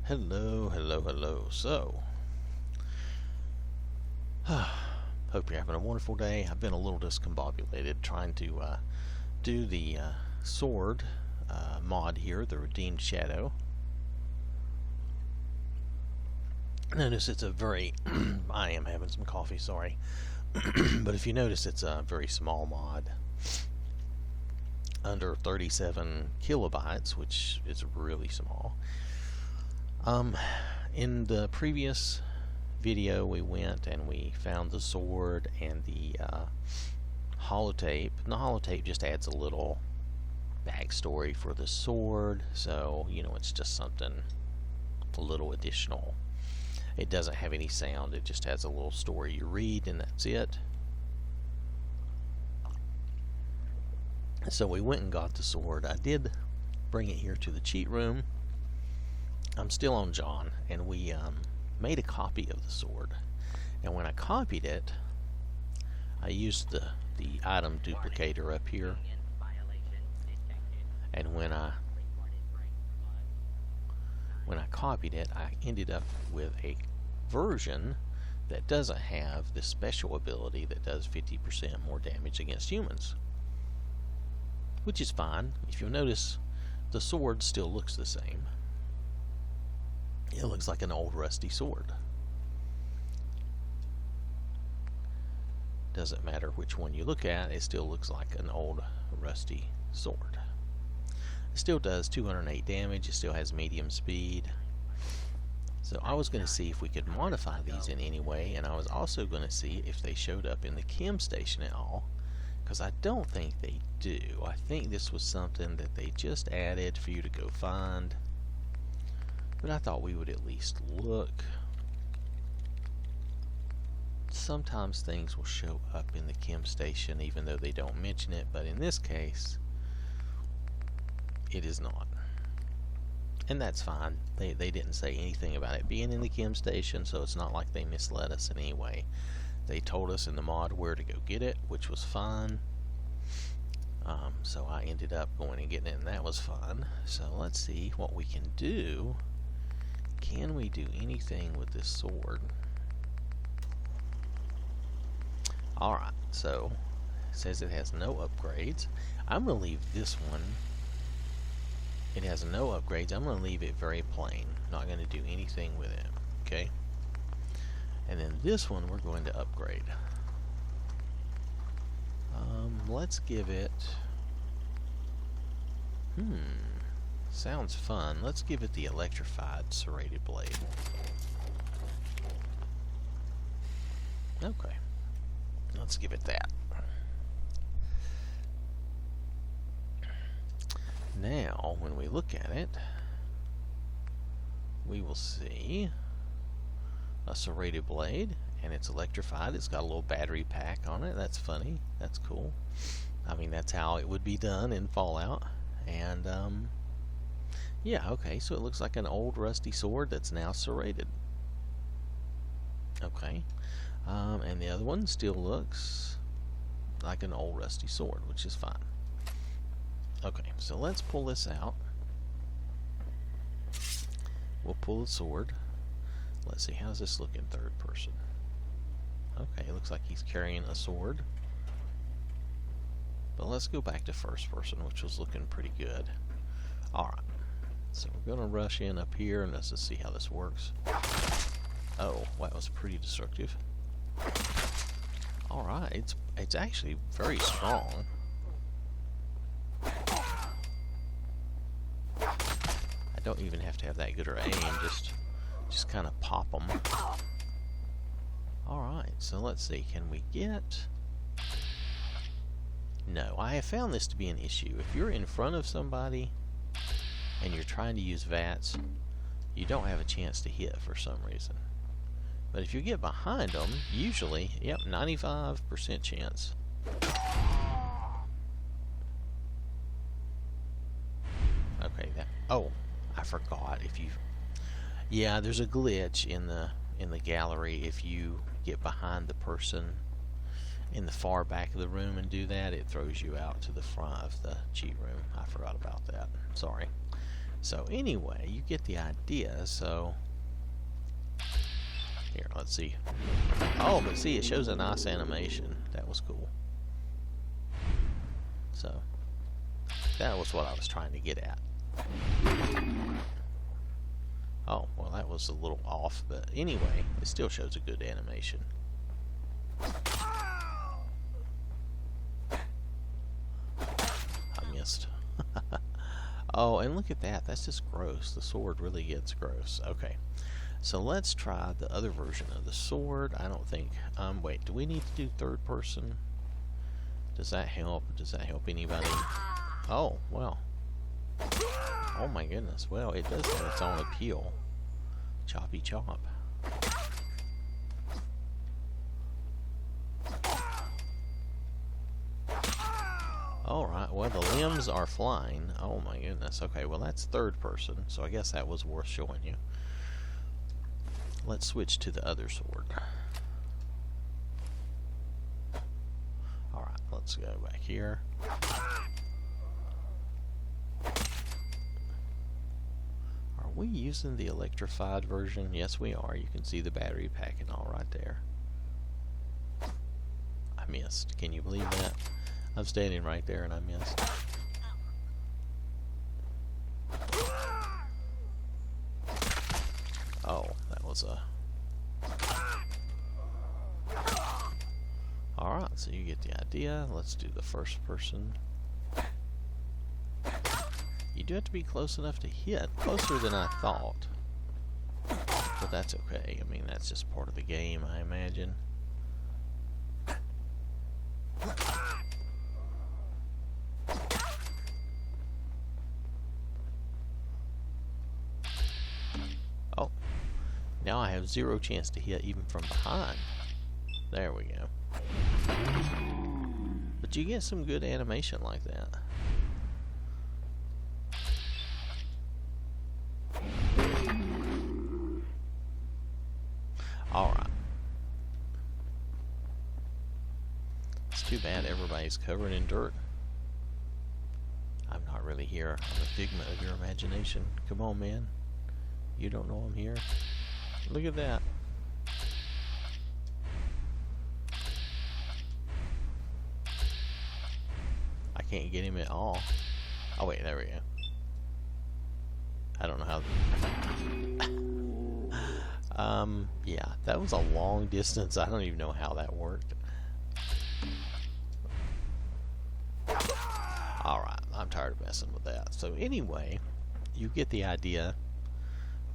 Hello, hello, hello. So, hope you're having a wonderful day. I've been a little discombobulated trying to do the sword mod here, the Redeemed Shadow. Notice it's a very, I am having some coffee, sorry. But if you notice, it's a very small mod. Under 37 kilobytes, which is really small. In the previous video, we went and we found the sword and the holotape. And the holotape just adds a little backstory for the sword, so you know, it's just something a little additional. It doesn't have any sound, it just has a little story you read, and that's it. So we went and got the sword. I did bring it here to the cheat room. I'm still on John, and we made a copy of the sword. And when I copied it, I used the item duplicator up here. And when I copied it, I ended up with a version that doesn't have this special ability that does 50% more damage against humans. Which is fine. If you'll notice, the sword still looks the same. It looks like an old rusty sword. Doesn't matter which one you look at, it still looks like an old rusty sword. It still does 208 damage, it still has medium speed. So I was going to see if we could modify these in any way, and I was also going to see if they showed up in the chem station at all, because I don't think they do. I think this was something that they just added for you to go find. But I thought we would at least look. Sometimes things will show up in the chem station even though they don't mention it, but in this case, it is not. And that's fine. They didn't say anything about it being in the chem station, so it's not like they misled us in any way. They told us in the mod where to go get it, which was fine. So I ended up going and getting it, and that was fun. So let's see what we can do. Can we do anything with this sword? Alright, so it says it has no upgrades. I'm going to leave this one. It has no upgrades. I'm going to leave it very plain. Not going to do anything with it. Okay? And then this one we're going to upgrade. Let's give it... sounds fun. Let's give it the electrified serrated blade. Okay. Let's give it that. Now, when we look at it, we will see a serrated blade, and it's electrified. It's got a little battery pack on it. That's funny. That's cool. I mean, that's how it would be done in Fallout. And, yeah, okay, so it looks like an old rusty sword that's now serrated. Okay. And the other one still looks like an old rusty sword, which is fine. Okay, so let's pull this out. We'll pull the sword. Let's see, how does this look in third person? Okay, it looks like he's carrying a sword. But let's go back to first person, which was looking pretty good. Alright, so we're going to rush in up here and let's just see how this works. Oh, well, that was pretty destructive. Alright, it's actually very strong. I don't even have to have that good of aim, just kind of pop them. Alright, so let's see, can we get... No, I have found this to be an issue. If you're in front of somebody and you're trying to use VATS, you don't have a chance to hit for some reason. But if you get behind them, usually, yep, 95% chance. Okay, that... Oh, I forgot. If you... Yeah, there's a glitch in the gallery. If you get behind the person in the far back of the room and do that, it throws you out to the front of the cheat room. I forgot about that. Sorry. So anyway, you get the idea. So here, let's see. Oh, but see, it shows a nice animation. That was cool. So that was what I was trying to get at. Oh, well, that was a little off, but anyway, it still shows a good animation. I missed. Oh, and look at that. That's just gross. The sword really gets gross. Okay. So let's try the other version of the sword. I don't think... wait, do we need to do third person? Does that help? Does that help anybody? Oh, well. Oh my goodness. Well, it does have its own appeal. Choppy chop. Alright, well, the limbs are flying. Oh my goodness. Okay, well, that's third person, so I guess that was worth showing you. Let's switch to the other sword. Alright, let's go back here. Are we using the electrified version? Yes, we are. You can see the battery pack and all right there. I missed. Can you believe that? I'm standing right there and I missed. Oh, that was a... Alright, so you get the idea. Let's do the first person. You do have to be close enough to hit. Closer than I thought. But that's okay. I mean, that's just part of the game, I imagine. Oh. Now I have zero chance to hit even from behind. There we go. But you get some good animation like that. Alright. It's too bad everybody's covered in dirt. I'm not really here. I'm a figment of your imagination. Come on, man. You don't know I'm here? Look at that. I can't get him at all. Oh wait, there we go. I don't know how... yeah, that was a long distance. I don't even know how that worked. Alright, I'm tired of messing with that. So anyway, you get the idea.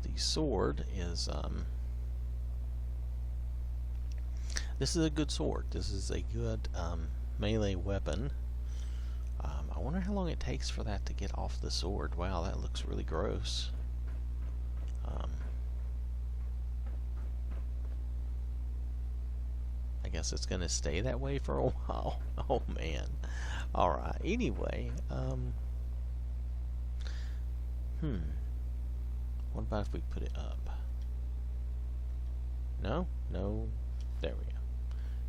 The sword is, this is a good sword. This is a good, melee weapon. I wonder how long it takes for that to get off the sword. Wow, that looks really gross. I guess it's going to stay that way for a while. Oh, man. Alright, anyway, what about if we put it up? No? No? There we go.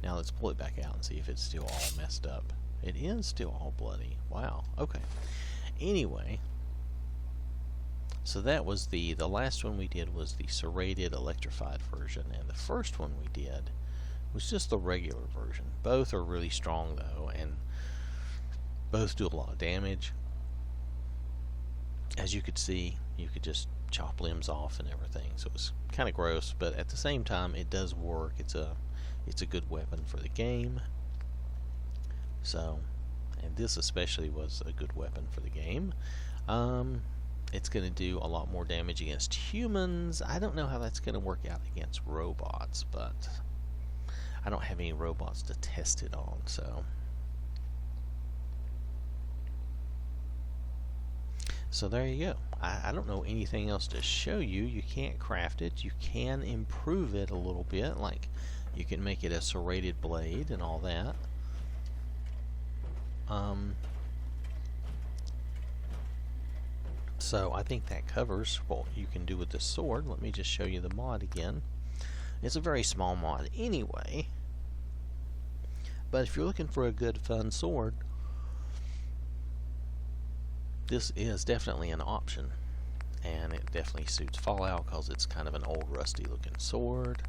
Now let's pull it back out and see if it's still all messed up. It is still all bloody. Wow. Okay. Anyway, so that was the last one we did was the serrated electrified version, and the first one we did was just the regular version. Both are really strong though, and both do a lot of damage. As you could see, you could just chop limbs off and everything, so it's kind of gross, but at the same time it does work. It's a good weapon for the game. So, and this especially was a good weapon for the game. It's going to do a lot more damage against humans. I don't know how that's going to work out against robots, but I don't have any robots to test it on, so. So there you go. I don't know anything else to show you. You can't craft it. You can improve it a little bit, like you can make it a serrated blade and all that. So I think that covers what you can do with this sword. Let me just show you the mod again. It's a very small mod anyway, but if you're looking for a good fun sword, this is definitely an option. and it definitely suits Fallout because it's kind of an old rusty looking sword.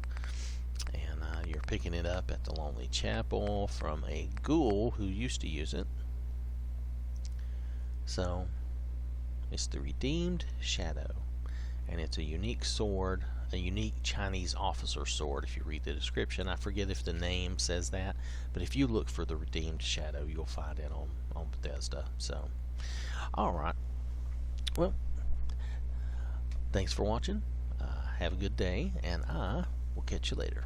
And you're picking it up at the Lonely Chapel from a ghoul who used to use it. So it's the Redeemed Shadow, and it's a unique sword, a unique Chinese officer sword. If you read the description, I forget if the name says that, but if you look for the Redeemed Shadow, you'll find it on Bethesda. So, alright. Well, thanks for watching. Have a good day, and I will catch you later.